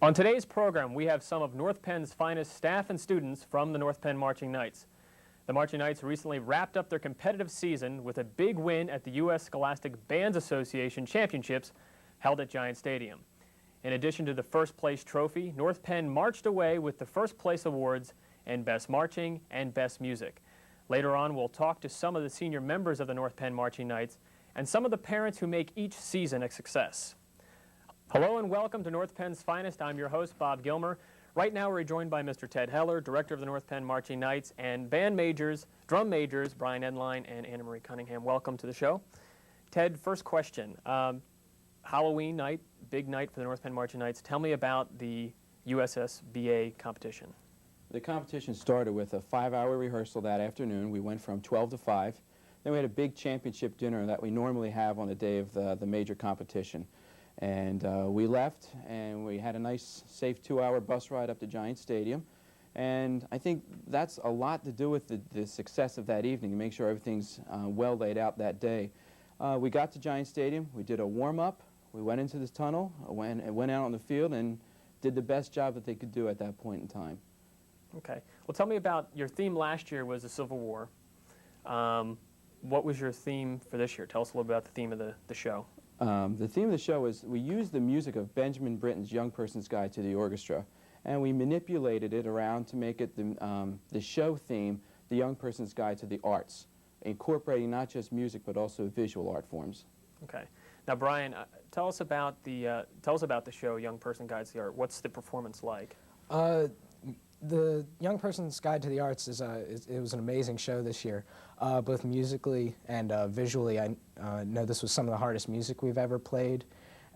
On today's program, we have some of North Penn's finest staff and students from the North Penn Marching Knights. The Marching Knights recently wrapped up their competitive season with a big win at the U.S. Scholastic Bands Association Championships held at Giant Stadium. In addition to the first place trophy, North Penn marched away with the first place awards in Best Marching and Best Music. Later on, we'll talk to some of the senior members of the North Penn Marching Knights and some of the parents who make each season a success. Hello and welcome to North Penn's Finest. I'm your host, Bob Gilmer. Right now we're joined by Mr. Ted Heller, director of the North Penn Marching Knights, and band majors, drum majors, Brian Edline and Anna Marie Cunningham. Welcome to the show. Ted, first question. Halloween night, big night for the North Penn Marching Knights. Tell me about the USSBA competition. The competition started with a 5-hour rehearsal that afternoon. We went from 12 to 5. Then we had a big championship dinner that we normally have on the day of the major competition. And we left, and we had a nice, safe 2-hour bus ride up to Giant Stadium. And I think that's a lot to do with the success of that evening, to make sure everything's well laid out that day. We got to Giant Stadium. We did a warm-up. We went into this tunnel, went out on the field, and did the best job that they could do at that point in time. Okay. Well, tell me about your theme last year was the Civil War. What was your theme for this year? Tell us a little bit about the theme of the show. The theme of the show is we used the music of Benjamin Britten's Young Person's Guide to the Orchestra, and we manipulated it around to make it the show theme, the Young Person's Guide to the Arts, incorporating not just music but also visual art forms. Okay. Now, Brian, tell us about the show Young Person Guides to the Art. What's the performance like? The Young Person's Guide to the Arts it was an amazing show this year, both musically and visually. I know this was some of the hardest music we've ever played,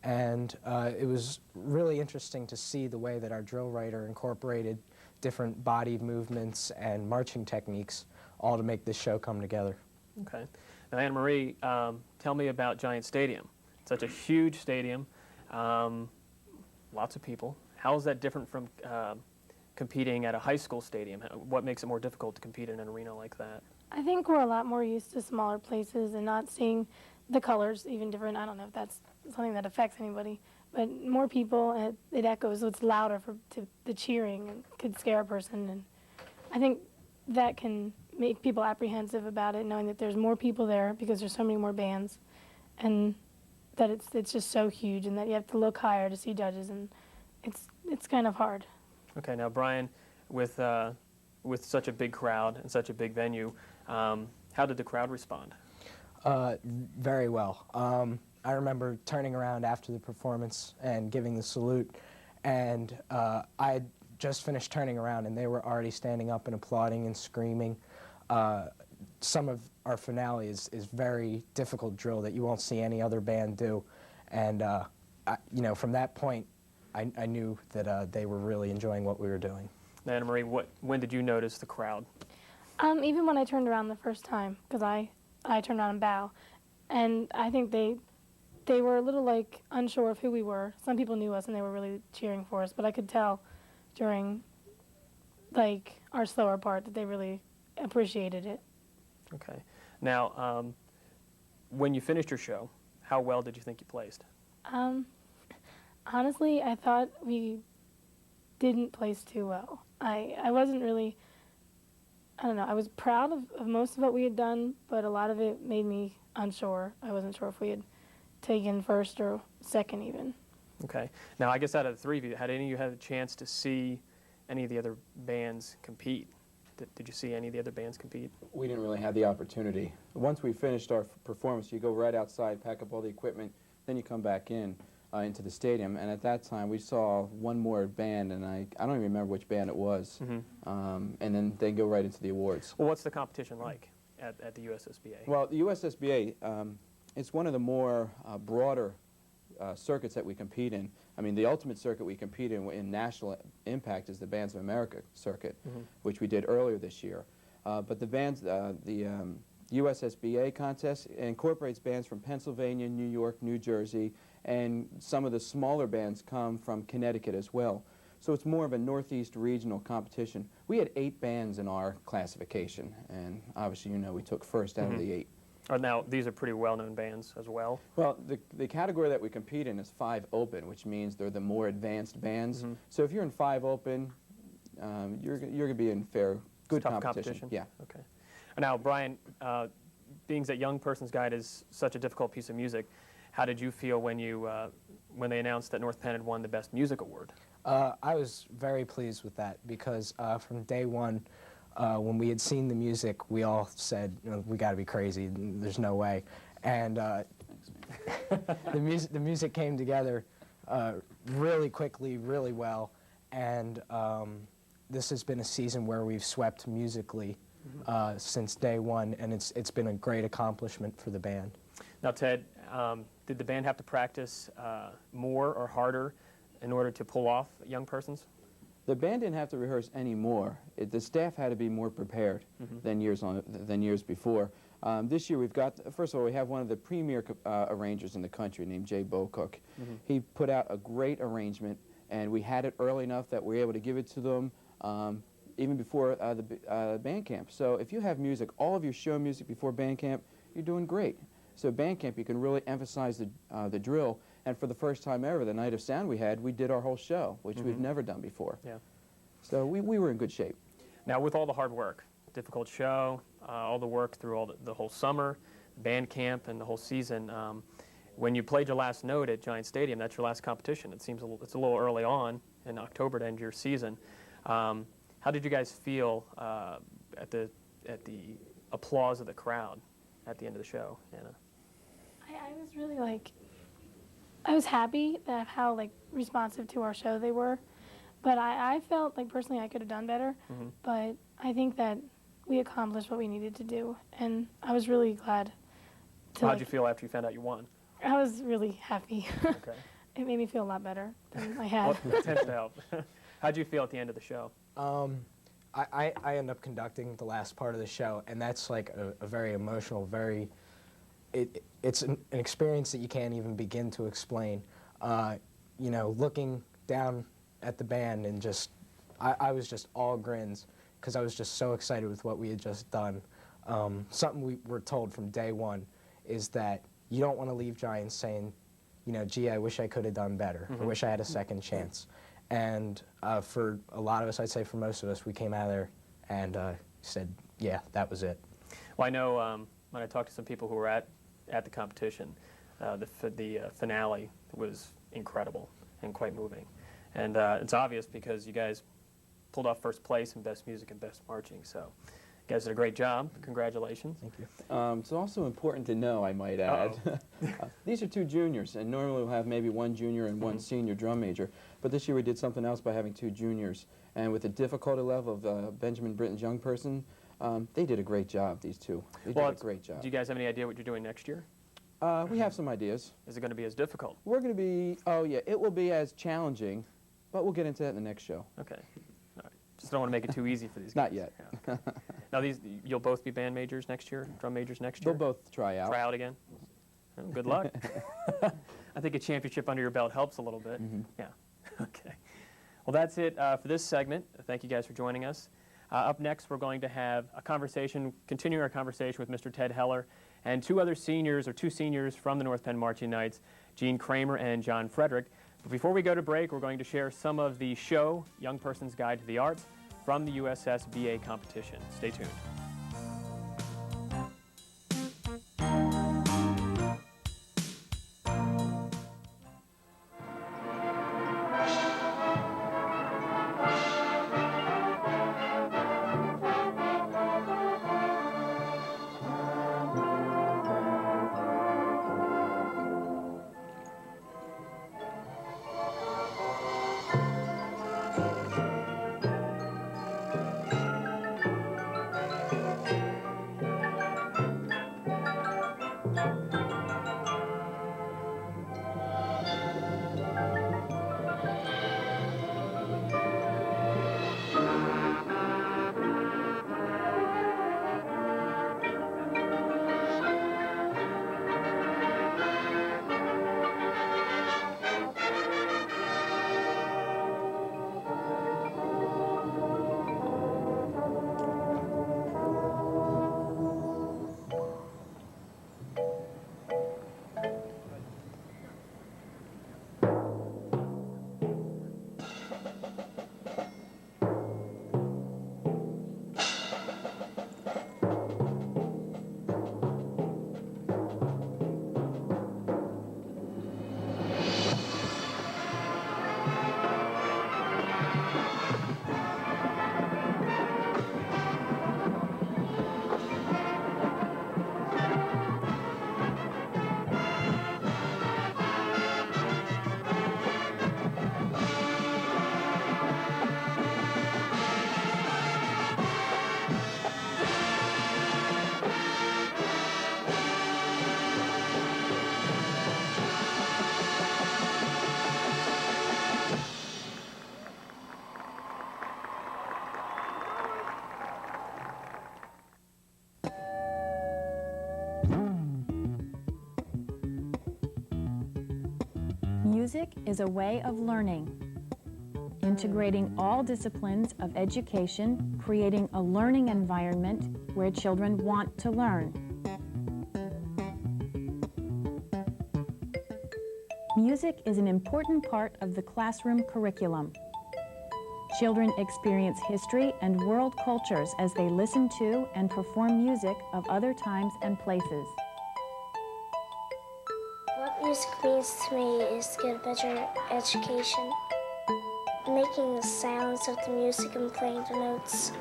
and it was really interesting to see the way that our drill writer incorporated different body movements and marching techniques, all to make this show come together. Okay. Now, Anna Marie, tell me about Giant Stadium. It's such a huge stadium, lots of people. How is that different from competing at a high school stadium? What makes it more difficult to compete in an arena like that? I think we're a lot more used to smaller places and not seeing the colors even different. I don't know if that's something that affects anybody, but more people, it echoes, so it's louder to the cheering and could scare a person. And I think that can make people apprehensive about it, knowing that there's more people there because there's so many more bands, and that it's just so huge, and that you have to look higher to see judges, and it's kind of hard. Okay, now Brian, with such a big crowd and such a big venue, how did the crowd respond? Very well. I remember turning around after the performance and giving the salute, and I had just finished turning around, and they were already standing up and applauding and screaming. Some of our finale is very difficult drill that you won't see any other band do, and from that point, I knew that they were really enjoying what we were doing. Anna Marie, when did you notice the crowd? Even when I turned around the first time, because I turned around and bow, and I think they were a little unsure of who we were. Some people knew us and they were really cheering for us, but I could tell during our slower part that they really appreciated it. Okay. Now, when you finished your show, how well did you think you placed? Honestly, I thought we didn't place too well. I wasn't really, I don't know, I was proud of most of what we had done, but a lot of it made me unsure. I wasn't sure if we had taken first or second even. Okay. Now, I guess out of the three of you, had any of you had a chance to see any of the other bands compete? Did you see any of the other bands compete? We didn't really have the opportunity. Once we finished our performance, you go right outside, pack up all the equipment, then you come back into the stadium, and at that time we saw one more band, and I don't even remember which band it was, and then they go right into the awards. Well, what's the competition like at the USSBA? Well, the USSBA, it's one of the more broader circuits that we compete in. I mean, the ultimate circuit we compete in national impact is the Bands of America circuit, which we did earlier this year. But the USSBA contest incorporates bands from Pennsylvania, New York, New Jersey, and some of the smaller bands come from Connecticut as well. So it's more of a Northeast regional competition. We had 8 bands in our classification, and obviously, we took first out of the 8. Now, these are pretty well-known bands as well. Well, the category that we compete in is 5 open, which means they're the more advanced bands. So if you're in 5 open, you're going to be in good tough competition. Yeah. Okay. Now, Brian, being that Young Person's Guide is such a difficult piece of music, how did you feel when you when they announced that North Penn had won the Best Music Award? I was very pleased with that because from day one, when we had seen the music, we all said, we got to be crazy. There's no way. And the music came together really quickly, really well. And this has been a season where we've swept musically since day one, and it's been a great accomplishment for the band. Now, Ted, did the band have to practice more or harder in order to pull off Young Persons? The band didn't have to rehearse any more. The staff had to be more prepared than years before. This year we've got, first of all, we have one of the premier arrangers in the country named Jay Bocook. He put out a great arrangement, and we had it early enough that we were able to give it to them even before the band camp. So if you have music, all of your show music before band camp, you're doing great. So band camp, you can really emphasize the drill. And for the first time ever, the night of sound we did our whole show, which we've never done before. Yeah. So we were in good shape. Now, with all the hard work, difficult show, all the work through the whole summer, band camp, and the whole season, when you played your last note at Giant Stadium, that's your last competition. It seems it's a little early on in October to end your season. How did you guys feel at the applause of the crowd at the end of the show, Anna? I was really I was happy that how responsive to our show they were, but I felt like personally I could have done better, but I think that we accomplished what we needed to do, and I was really glad to. How'd you feel after you found out you won? I was really happy. Okay. It made me feel a lot better than I had. Well, it tends to help. How'd you feel at the end of the show? I end up conducting the last part of the show, and that's like a very emotional, it's an experience that you can't even begin to explain. Looking down at the band and I was just all grins because I was just so excited with what we had just done. Something we were told from day one is that you don't want to leave Giants saying, gee, I wish I could have done better. I wish I had a second chance. And for a lot of us, I'd say for most of us, we came out of there and said, yeah, that was it. Well, I know when I talked to some people who were at the competition, the finale was incredible and quite moving. And it's obvious because you guys pulled off first place in Best Music and Best Marching. So you guys did a great job. Congratulations. Thank you. It's also important to know, I might add, these are 2 juniors, and normally we'll have maybe 1 junior and 1 senior drum major. But this year we did something else by having 2 juniors. And with the difficulty level of Benjamin Britton's Young Person, they did a great job, these 2. They did a great job. Do you guys have any idea what you're doing next year? We have some ideas. Is it going to be as difficult? We're going to be, it will be as challenging, but we'll get into that in the next show. Okay. All right. Just don't want to make it too easy for these guys. Not yet. Yeah. Now, you'll both be band majors next year, drum majors next year? They'll both try out. Try out again? Well, good luck. I think a championship under your belt helps a little bit. Yeah. Okay. Well, that's it for this segment. Thank you guys for joining us. Up next, we're going to have a conversation, continuing our conversation with Mr. Ted Heller and 2 seniors from the North Penn Marching Knights, Gene Kramer and John Frederick. But before we go to break, we're going to share some of the show, Young Person's Guide to the Arts, from the USS BA competition. Stay tuned. Music is a way of learning, integrating all disciplines of education, creating a learning environment where children want to learn. Music is an important part of the classroom curriculum. Children experience history and world cultures as they listen to and perform music of other times and places. What music means to me is to get a better education, making the sounds of the music and playing the notes.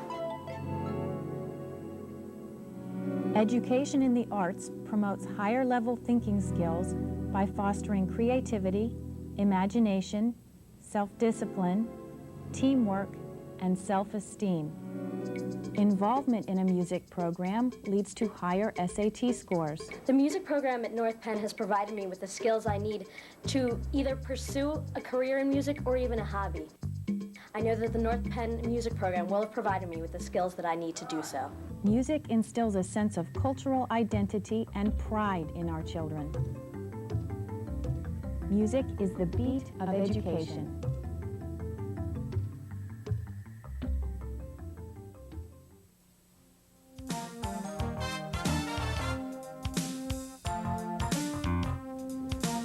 Education in the arts promotes higher-level thinking skills by fostering creativity, imagination, self-discipline, teamwork, and self-esteem. Involvement in a music program leads to higher SAT scores. The music program at North Penn has provided me with the skills I need to either pursue a career in music or even a hobby. I know that the North Penn music program will have provided me with the skills that I need to do so. Music instills a sense of cultural identity and pride in our children. Music is the beat of education.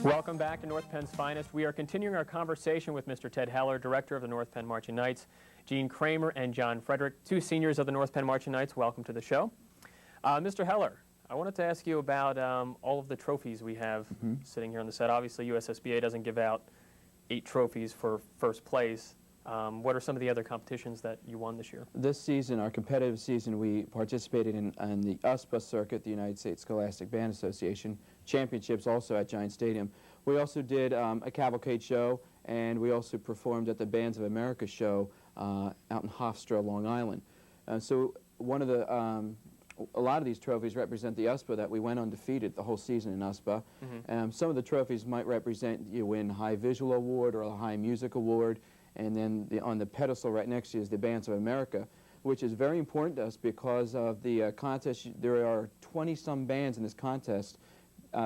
Welcome back to North Penn's Finest. We are continuing our conversation with Mr. Ted Heller, director of the North Penn Marching Knights, Gene Kramer and John Frederick, two seniors of the North Penn Marching Knights. Welcome to the show. Mr. Heller, I wanted to ask you about all of the trophies we have sitting here on the set. Obviously, USSBA doesn't give out 8 trophies for first place. What are some of the other competitions that you won this year? This season, our competitive season, we participated in the USPA circuit, the United States Scholastic Band Association, championships also at Giant Stadium. We also did a cavalcade show, and we also performed at the Bands of America show out in Hofstra, Long Island. So one of the, a lot of these trophies represent the USPA that we went undefeated the whole season in USPA. Some of the trophies might represent you win High Visual Award or a High Music Award, and then on the pedestal right next to you is the Bands of America, which is very important to us because of the contest. There are 20-some bands in this contest.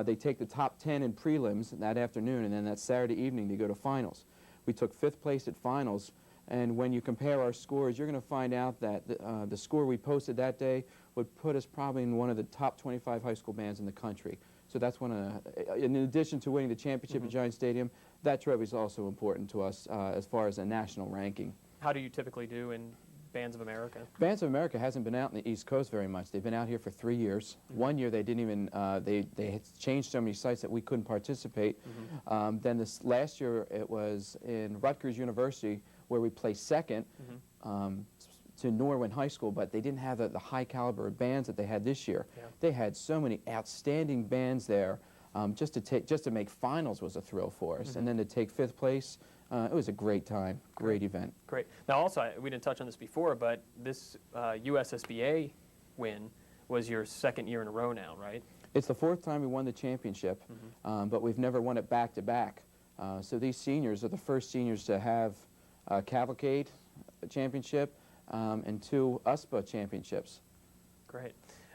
They take the top 10 in prelims that afternoon, and then that Saturday evening they go to finals. We took 5th place at finals, and when you compare our scores, you're going to find out that the score we posted that day would put us probably in one of the top 25 high school bands in the country. So that's one of the, in addition to winning the championship at Giant Stadium, that trophy is also important to us as far as a national ranking. How do you typically do in Bands of America? Bands of America hasn't been out in the East Coast very much. They've been out here for 3 years. One year they didn't even, they had changed so many sites that we couldn't participate. Then this last year it was in Rutgers University where we placed second to Norwin High School, but they didn't have the high caliber of bands that they had this year. They had so many outstanding bands there. Just to make finals was a thrill for us, and then to take 5th place, it was a great time, great event. Great. Now also, we didn't touch on this before, but this USSBA win was your 2nd year in a row now, right? It's the 4th time we won the championship, but we've never won it back-to-back. So these seniors are the first seniors to have a cavalcade championship and 2 USPA championships. Great.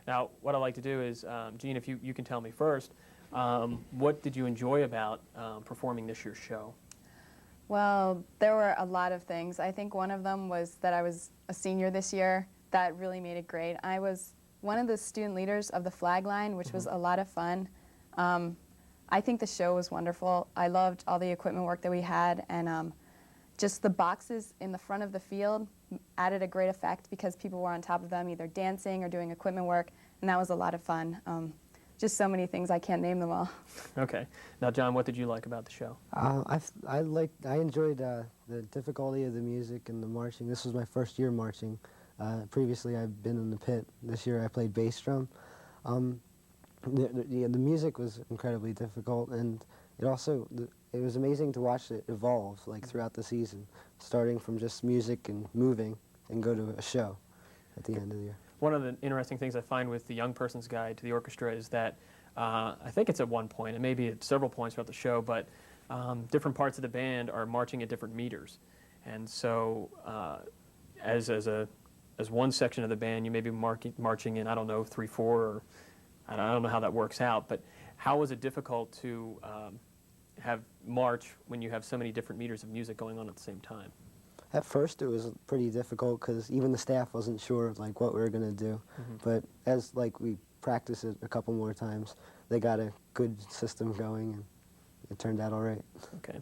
Now, what I'd like to do is, Gene, if you can tell me first, what did you enjoy about performing this year's show? Well, there were a lot of things. I think one of them was that I was a senior this year. That really made it great. I was one of the student leaders of the flag line, which was a lot of fun. I think the show was wonderful. I loved all the equipment work that we had, and just the boxes in the front of the field added a great effect because people were on top of them either dancing or doing equipment work, and that was a lot of fun. Just so many things, I can't name them all. Okay. Now, John, what did you like about the show? I enjoyed the difficulty of the music and the marching. This was my first year marching. Previously, I've been in the pit. This year, I played bass drum. The music was incredibly difficult, and it was amazing to watch it evolve throughout the season, starting from just music and moving, and go to a show at the end of the year. One of the interesting things I find with the Young Person's Guide to the Orchestra is that I think it's at one point, and maybe at several points throughout the show, but different parts of the band are marching at different meters. And so as one section of the band, you may be marching in, I don't know, 3/4, or I don't know how that works out, but how was it difficult to have march when you have so many different meters of music going on at the same time? At first, it was pretty difficult because even the staff wasn't sure like what we were gonna do. But as like we practiced it a couple more times, they got a good system going, and it turned out all right. Okay.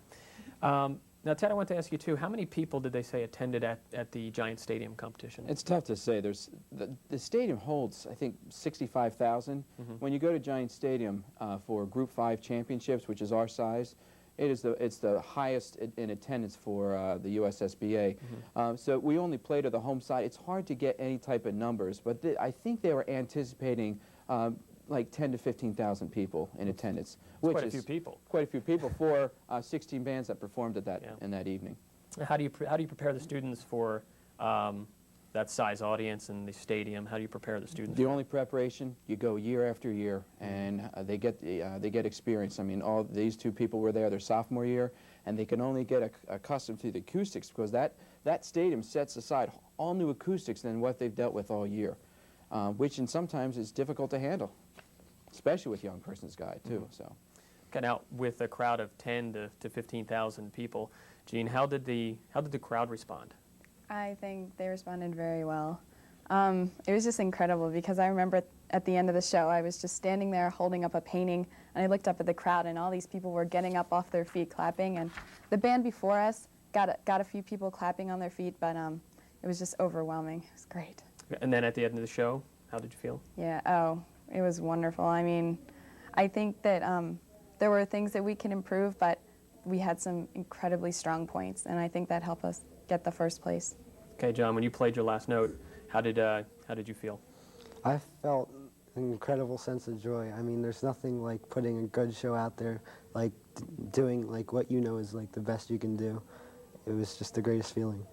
Now, Ted, I want to ask you too. How many people did they say attended at the Giant Stadium competition? It's tough to say. There's the stadium holds, I think, 65,000. When you go to Giant Stadium for Group 5 championships, which is our size, it's the highest in attendance for the USSBA. So we only play to the home side. It's hard to get any type of numbers, but I think they were anticipating like 10 to 15,000 people in attendance, which quite a few people. Quite a few people for 16 bands that performed at that in that evening. How do you prepare the students for that size audience in the stadium? How do you prepare the students? The only preparation, you go year after year, and they get experience. I mean, all these two people were there their sophomore year, and they can only get accustomed to the acoustics because that stadium sets aside all new acoustics than what they've dealt with all year, which sometimes is difficult to handle, especially with Young Person's Guide too. So, okay, now with a crowd of 10 to 15,000 people, Jean, how did the crowd respond? I think they responded very well. It was just incredible because I remember at the end of the show, I was just standing there holding up a painting, and I looked up at the crowd, and all these people were getting up off their feet clapping, and the band before us got a few people clapping on their feet, but it was just overwhelming. It was great. And then at the end of the show, how did you feel? Yeah, oh, it was wonderful. I mean, I think that there were things that we can improve, but we had some incredibly strong points, and I think that helped us get the first place. Okay, John, when you played your last note, how did you feel? I felt an incredible sense of joy. I mean, there's nothing like putting a good show out there, like doing like what you know is like the best you can do. It was just the greatest feeling.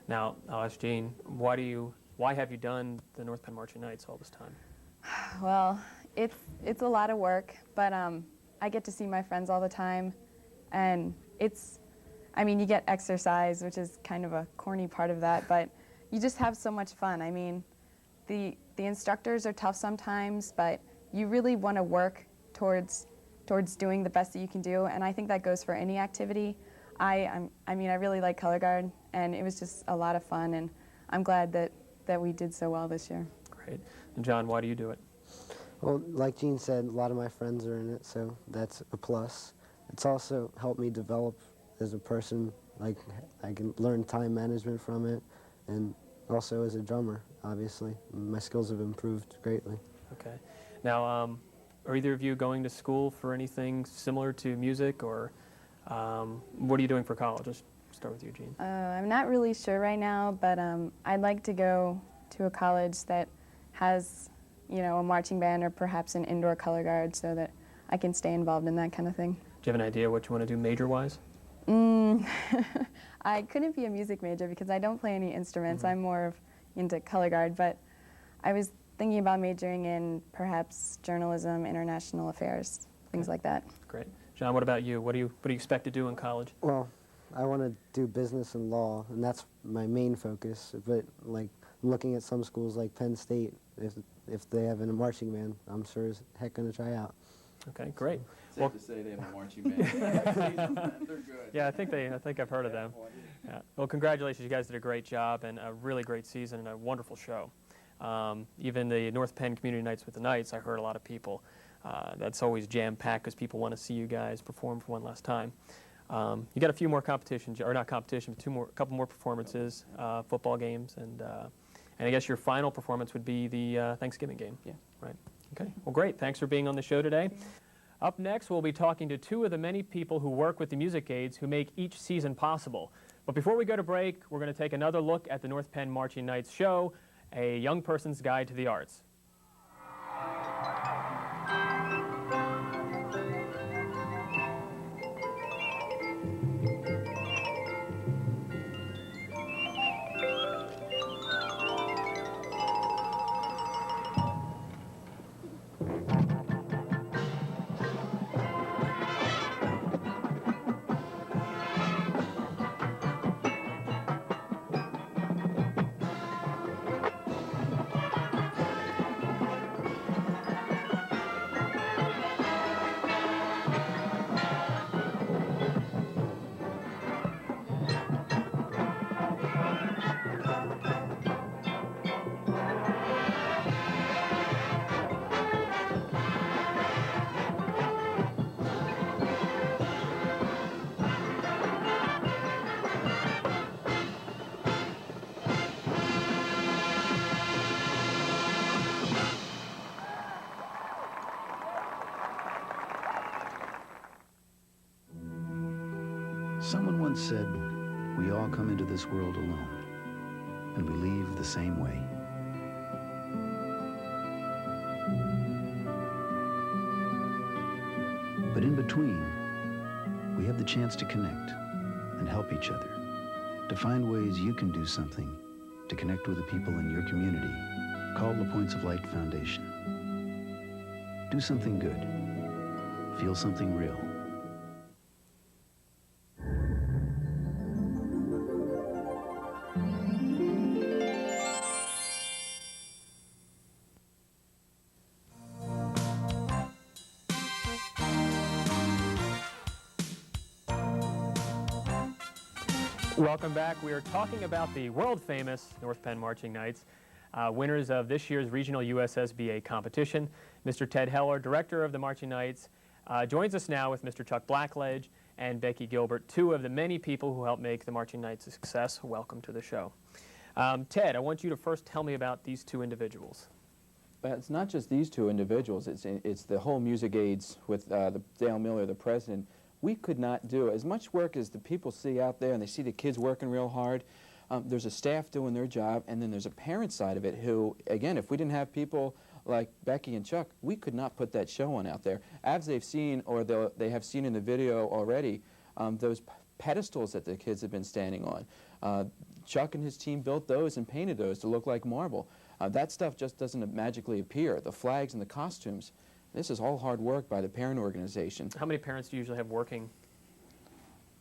Now, I'll ask Jean, why have you done the North Penn Marching Knights all this time? Well, it's a lot of work, but I get to see my friends all the time, and I mean, you get exercise, which is kind of a corny part of that, but you just have so much fun. I mean, the instructors are tough sometimes, but you really want to work towards doing the best that you can do, and I think that goes for any activity. I mean, I really like color guard, and it was just a lot of fun, and I'm glad that we did so well this year. Great. And John, why do you do it? Well, like Jean said, a lot of my friends are in it, so that's a plus. It's also helped me develop as a person. Like, I can learn time management from it, and also as a drummer, obviously. My skills have improved greatly. Okay. Now, are either of you going to school for anything similar to music, or what are you doing for college? Let's start with you, Jean. I'm not really sure right now, but I'd like to go to a college that has, you know, a marching band or perhaps an indoor color guard so that I can stay involved in that kind of thing. Do you have an idea what you want to do major-wise? I couldn't be a music major because I don't play any instruments. I'm more into color guard, but I was thinking about majoring in perhaps journalism, international affairs, things like that. Great. John, what about you? What do you expect to do in college? Well, I want to do business and law, and that's my main focus. But like, I'm looking at some schools like Penn State. If they have a marching band, I'm sure as heck going to try out. Okay, great. Safe to say they have a marching band. They're good. Yeah, I think I've heard of them. Yeah. Well, congratulations. You guys did a great job and a really great season and a wonderful show. Even the North Penn Community Nights with the Knights, I heard a lot of people. That's always jam-packed because people want to see you guys perform for one last time. You got a few more competitions, or not competition, but a couple more performances, football games, and I guess your final performance would be the Thanksgiving game. Yeah. Right. Okay. Well, great. Thanks for being on the show today. Up next, we'll be talking to two of the many people who work with the music aids who make each season possible. But before we go to break, we're going to take another look at the North Penn Marching Knights show, A Young Person's Guide to the Arts. Someone once said, we all come into this world alone, and we leave the same way. But in between, we have the chance to connect and help each other, to find ways you can do something to connect with the people in your community, called the Points of Light Foundation. Do something good. Feel something real. Welcome back. We are talking about the world-famous North Penn Marching Knights, winners of this year's regional USSBA competition. Mr. Ted Heller, director of the Marching Knights, joins us now with Mr. Chuck Blackledge and Becky Gilbert, two of the many people who helped make the Marching Knights a success. Welcome to the show. Ted, I want you to first tell me about these two individuals. It's not just these two individuals. It's the whole music aids with Dale Miller, the president. We could not do as much work as the people see out there, and they see the kids working real hard. There's a staff doing their job, and then there's a parent side of it who, again, if we didn't have people like Becky and Chuck, we could not put that show on out there. As they've seen, or they have seen in the video already, those pedestals that the kids have been standing on. Chuck and his team built those and painted those to look like marble. That stuff just doesn't magically appear. The flags and the costumes. This is all hard work by the parent organization. How many parents do you usually have working?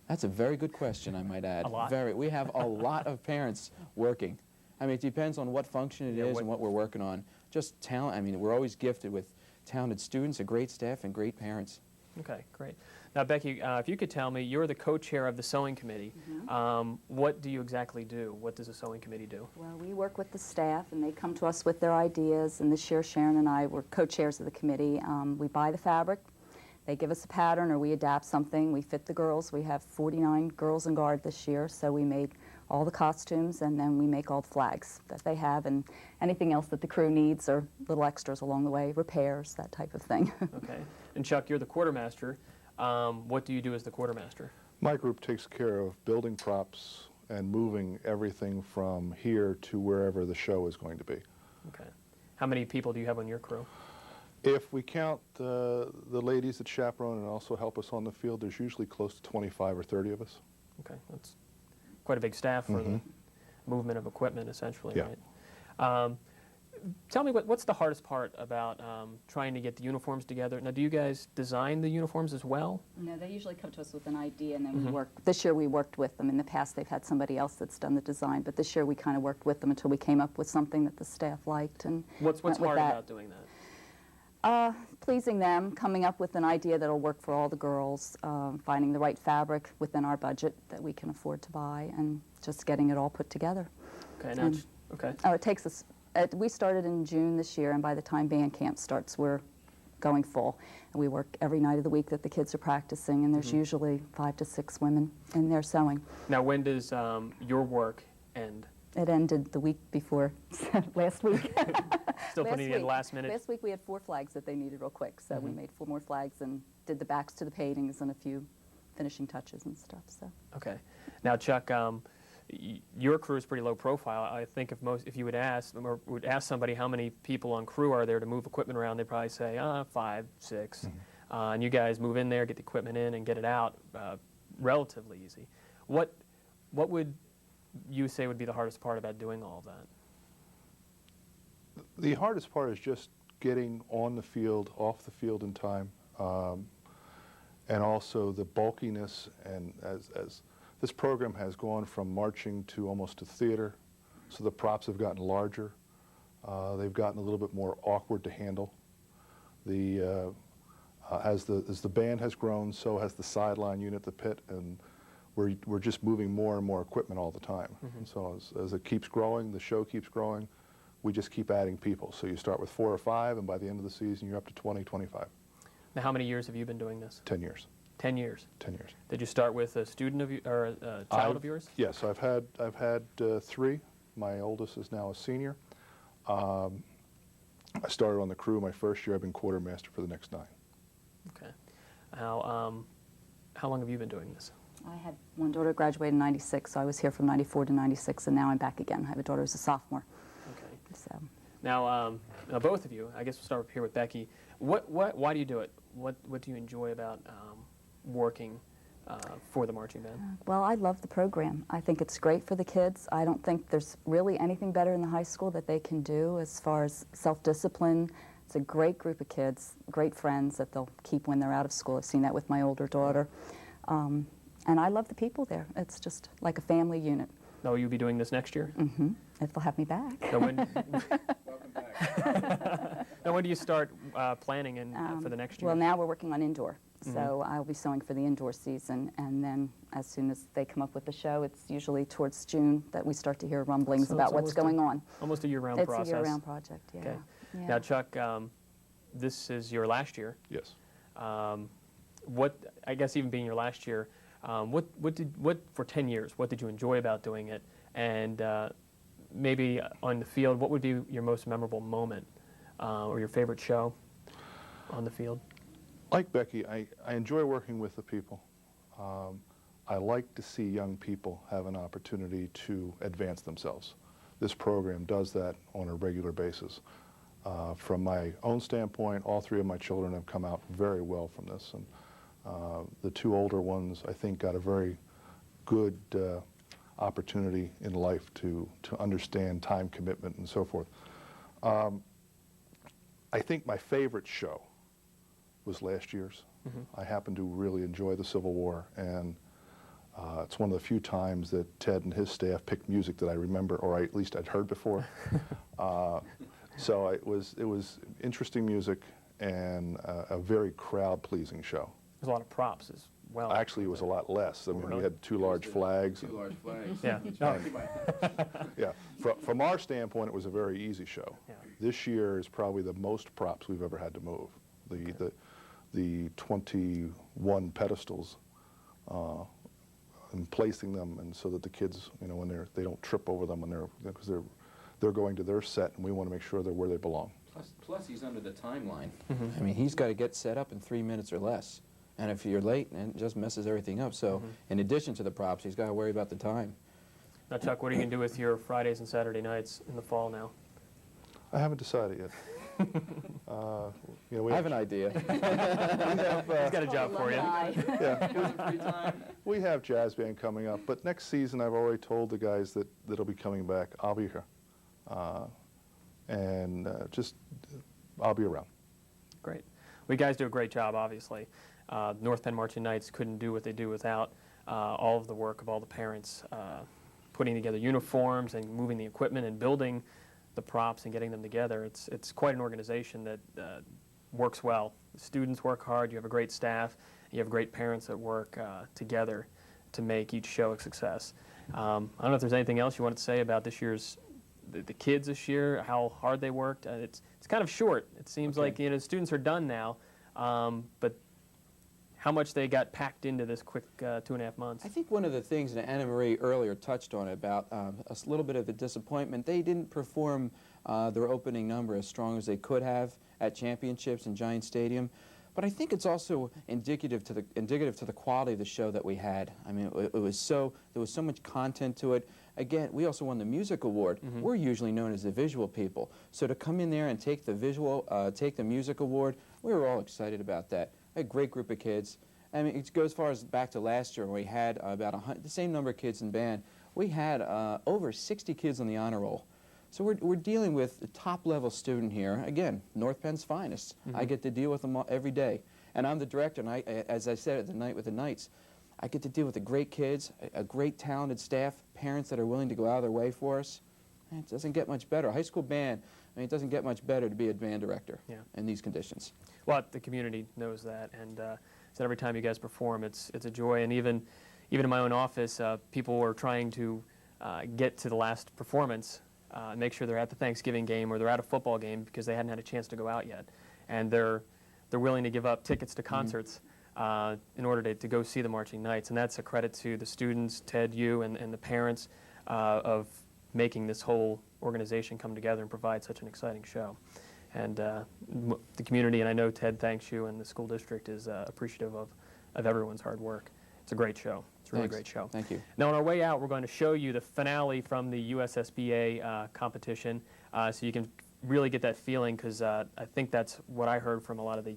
That's a very good question, I might add. A lot? We have a lot of parents working. I mean, it depends on what function it is and what we're working on. Just talent. I mean, we're always gifted with talented students, a great staff, and great parents. Okay, great. Now, Becky, if you could tell me, you're the co-chair of the sewing committee. What do you exactly do? What does the sewing committee do? Well, we work with the staff, and they come to us with their ideas, and this year Sharon and I were co-chairs of the committee. We buy the fabric, they give us a pattern, or we adapt something. We fit the girls. We have 49 girls in Guard this year, so we made all the costumes, and then we make all the flags that they have, and anything else that the crew needs, or little extras along the way, repairs, that type of thing. Okay. And Chuck, you're the quartermaster. What do you do as the quartermaster? My group takes care of building props and moving everything from here to wherever the show is going to be. Okay. How many people do you have on your crew? If we count the ladies that chaperone and also help us on the field, there's usually close to 25 or 30 of us. Okay, that's quite a big staff for the movement of equipment, essentially, Yeah. right? Tell me what's the hardest part about trying to get the uniforms together. Now, do you guys design the uniforms as well? No, they usually come to us with an idea, and then we work. This year we worked with them. In the past they've had somebody else that's done the design, but this year we kind of worked with them until we came up with something that the staff liked. And what's hard about doing that? Pleasing them, coming up with an idea that'll work for all the girls, finding the right fabric within our budget that we can afford to buy, and just getting it all put together. Okay, now, okay. Oh, it takes us. We started in June this year, and by the time band camp starts, we're going full. And we work every night of the week that the kids are practicing, and there's usually 5 to 6 women in there sewing. Now, when does your work end? It ended the week before, last week. Still putting it in last minute? Last week we had 4 flags that they needed real quick, so we made 4 more flags and did the backs to the paintings and a few finishing touches and stuff. So. Okay. Now, Chuck, your crew is pretty low profile. I think if you would ask somebody how many people on crew are there to move equipment around, they'd probably say 5, 6. And you guys move in there, get the equipment in, and get it out relatively easy. What would you say would be the hardest part about doing all of that? The hardest part is just getting on the field, off the field in time, and also the bulkiness. And as this program has gone from marching to almost to theater, so the props have gotten larger. They've gotten a little bit more awkward to handle. As the band has grown, so has the sideline unit, the pit, and we're just moving more and more equipment all the time. And so as it keeps growing, the show keeps growing, we just keep adding people. So you start with 4 or 5, and by the end of the season, you're up to 20, 25. Now, how many years have you been doing this? 10 years. 10 years? 10 years. Did you start with a student of or a child of yours? Yes, I've had 3. My oldest is now a senior. I started on the crew my first year. I've been quartermaster for the next 9. Okay. How long have you been doing this? I had one daughter graduated in '96, so I was here from '94 to '96, and now I'm back again. I have a daughter who's a sophomore. Okay. So. Now, both of you, I guess we'll start here with Becky. Why do you do it? What do you enjoy about working for the marching band? Well, I love the program. I think it's great for the kids. I don't think there's really anything better in the high school that they can do as far as self-discipline. It's a great group of kids, great friends that they'll keep when they're out of school. I've seen that with my older daughter. And I love the people there. It's just like a family unit. Oh, you'll be doing this next year? Mm-hmm. If they'll have me back. So when, welcome back. Now, when do you start planning for the next year? Well, now we're working on indoor. So I'll be sewing for the indoor season, and then as soon as they come up with the show, it's usually towards June that we start to hear rumblings about what's going on. Almost a year-round process. It's a year-round project, yeah. Okay. Yeah. Now, Chuck, this is your last year. Yes. I guess even being your last year, what for 10 years, what did you enjoy about doing it? And maybe on the field, what would be your most memorable moment or your favorite show on the field? Like Becky, I enjoy working with the people. I like to see young people have an opportunity to advance themselves. This program does that on a regular basis. From my own standpoint, all three of my children have come out very well from this. And the two older ones, I think, got a very good opportunity in life to understand time commitment and so forth. I think my favorite show was last year's. I happen to really enjoy the Civil War, and it's one of the few times that Ted and his staff picked music that I remember, or at least I'd heard before. So it was interesting music and a very crowd-pleasing show. There's a lot of props as well. Actually, it was a lot less. I mean, we had two large flags. Two large flags. Yeah. Yeah. From our standpoint, it was a very easy show. Yeah. This year is probably the most props we've ever had to move. The 21 pedestals and placing them, and so that the kids, when they don't trip over them because they're going to their set, and we want to make sure they're where they belong. Plus he's under the timeline. I mean, he's got to get set up in 3 minutes or less. And if you're late, it just messes everything up. So in addition to the props, he's got to worry about the time. Now, Chuck, what are you going to do with your Fridays and Saturday nights in the fall now? I haven't decided yet. I have an idea. He's got a job for you. Yeah. We have jazz band coming up, but next season I've already told the guys that'll be coming back. I'll be here. I'll be around. Great. Well, you guys do a great job, obviously. North Penn Marching Knights couldn't do what they do without all of the work of all the parents putting together uniforms and moving the equipment and building the props and getting them together. It's quite an organization that works well. The students work hard, you have a great staff, you have great parents that work together to make each show a success. I don't know if there's anything else you want to say about this year's the kids this year, how hard they worked. It's kind of short. It seems like students are done now, but how much they got packed into this quick 2.5 months. I think one of the things, and Anna Marie earlier touched on it, about a little bit of a disappointment, they didn't perform their opening number as strong as they could have at championships in Giant Stadium. But I think it's also indicative to the quality of the show that we had. I mean, there was so much content to it. Again, we also won the music award. We're usually known as the visual people. So to come in there and take the music award, we were all excited about that. A great group of kids. I mean, it goes as far as back to last year when we had about the same number of kids in band. We had over 60 kids on the honor roll. So we're dealing with a top-level student here. Again, North Penn's finest. I get to deal with them every day. And I'm the director, and as I said at the night with the Knights, I get to deal with the great kids, a great talented staff, parents that are willing to go out of their way for us. And it doesn't get much better. High school band, I mean, it doesn't get much better to be a band director in these conditions. Well, the community knows that, and so every time you guys perform, it's a joy. And even in my own office, people were trying to get to the last performance, make sure they're at the Thanksgiving game or they're at a football game because they hadn't had a chance to go out yet, and they're willing to give up tickets to concerts in order to go see the Marching Knights, and that's a credit to the students, Ted, you, and the parents of making this whole organization come together and provide such an exciting show. And the community, and I know Ted thanks you, and the school district is appreciative of everyone's hard work. It's a great show. It's a really Thanks. great show. Thank you. Now, on our way out, we're going to show you the finale from the USSBA competition, so you can really get that feeling, because I think that's what I heard from a lot of the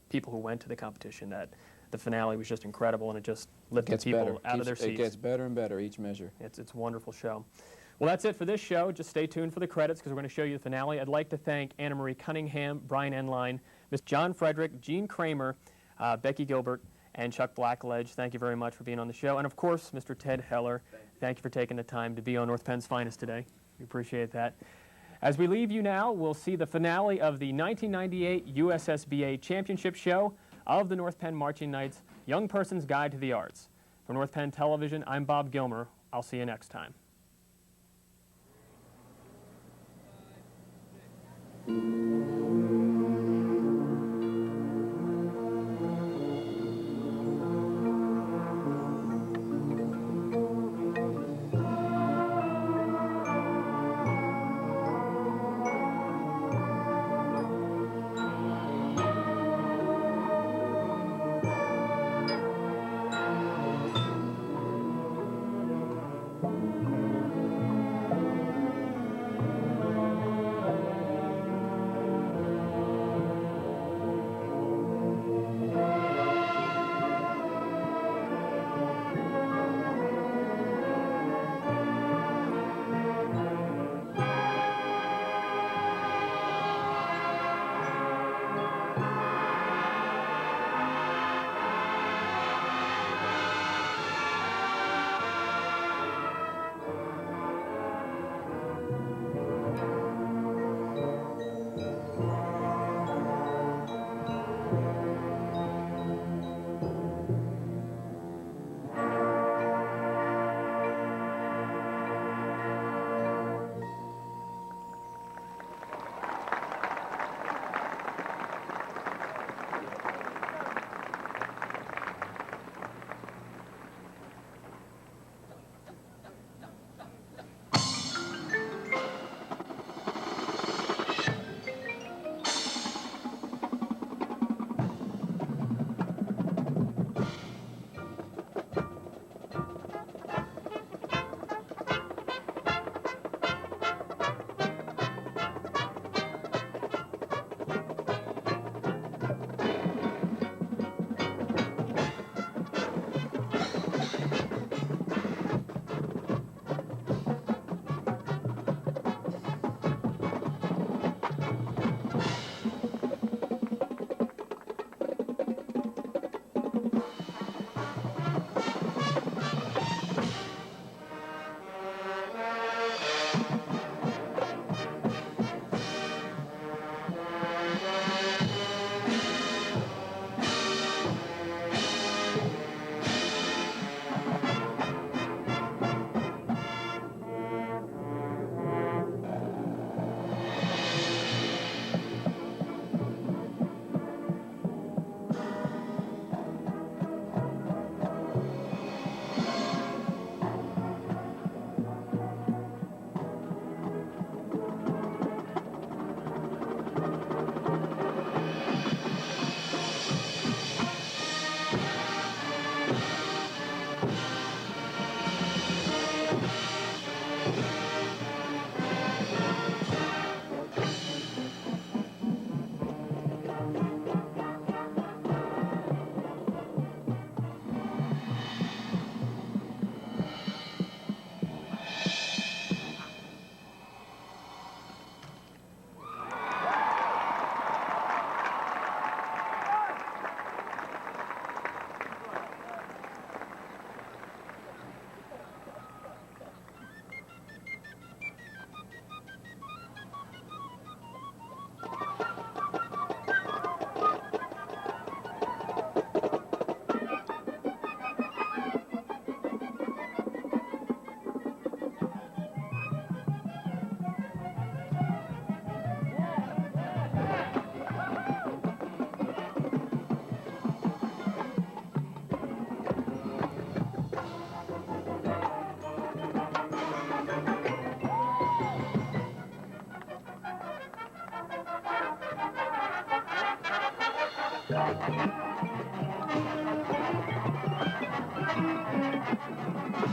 people who went to the competition, that the finale was just incredible, and it just lifted people out of their seats. It gets better and better each measure. It's a wonderful show. Well, that's it for this show. Just stay tuned for the credits, because we're going to show you the finale. I'd like to thank Anna Marie Cunningham, Brian Enline, Ms. John Frederick, Gene Kramer, Becky Gilbert, and Chuck Blackledge. Thank you very much for being on the show. And of course, Mr. Ted Heller, thank you for taking the time to be on North Penn's Finest today. We appreciate that. As we leave you now, we'll see the finale of the 1998 USSBA Championship Show of the North Penn Marching Knights, Young Person's Guide to the Arts. For North Penn Television, I'm Bob Gilmer. I'll see you next time.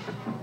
Penn.